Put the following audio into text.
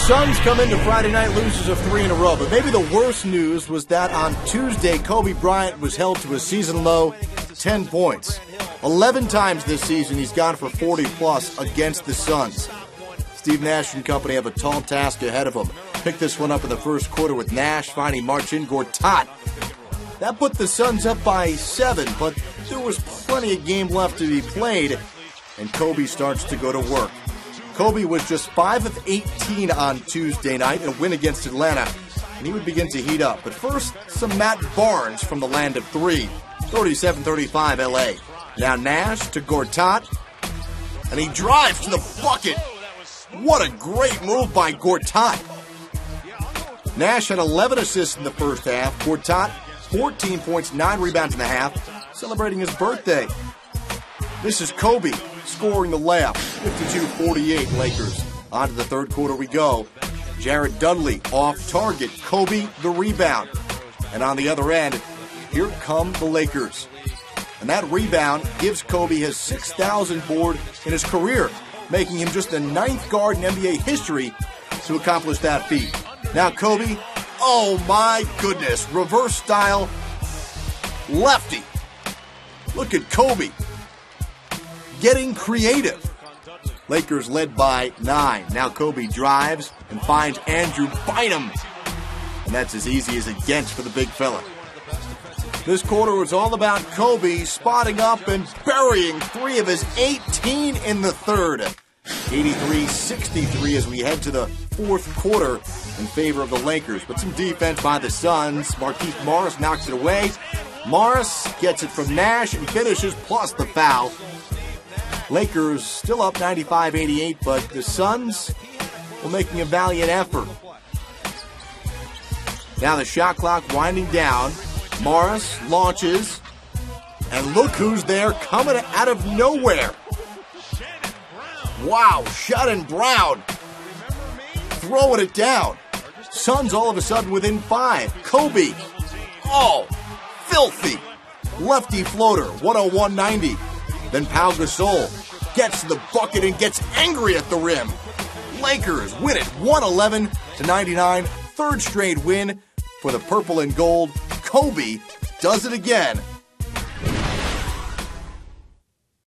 Suns come into Friday night losers of 3 in a row, but maybe the worst news was that on Tuesday, Kobe Bryant was held to a season low 10 points. 11 times this season he's gone for 40-plus against the Suns. Steve Nash and company have a tall task ahead of them. Picked this one up in the first quarter with Nash finding Marcin Gortat. That put the Suns up by 7, but there was plenty of game left to be played, and Kobe starts to go to work. Kobe was just 5 of 18 on Tuesday night in a win against Atlanta, and he would begin to heat up. But first, some Matt Barnes from the land of 3, 37-35 LA. Now Nash to Gortat, and he drives to the bucket. What a great move by Gortat. Nash had 11 assists in the first half. Gortat, 14 points, 9 rebounds in the half, celebrating his birthday. This is Kobe scoring the layup, 52-48 Lakers. On to the third quarter we go. Jared Dudley off target, Kobe the rebound. And on the other end, here come the Lakers. And that rebound gives Kobe his 6,000th board in his career, making him just the 9th guard in NBA history to accomplish that feat. Now Kobe, oh my goodness, reverse style, lefty. Look at Kobe getting creative. Lakers led by 9. Now Kobe drives and finds Andrew Bynum. And that's as easy as it gets for the big fella. This quarter was all about Kobe spotting up and burying 3 of his 18 in the third. 83-63 as we head to the fourth quarter in favor of the Lakers. But some defense by the Suns. Markieff Morris knocks it away. Morris gets it from Nash and finishes, plus the foul. Lakers still up 95-88, but the Suns were making a valiant effort. Now the shot clock winding down. Morris launches, and look who's there coming out of nowhere. Wow, Shannon Brown throwing it down. Suns all of a sudden within 5. Kobe, oh, filthy. Lefty floater, 101-90. Then Pau Gasol gets to the bucket and gets angry at the rim. Lakers win it 111-99. Third straight win for the purple and gold. Kobe does it again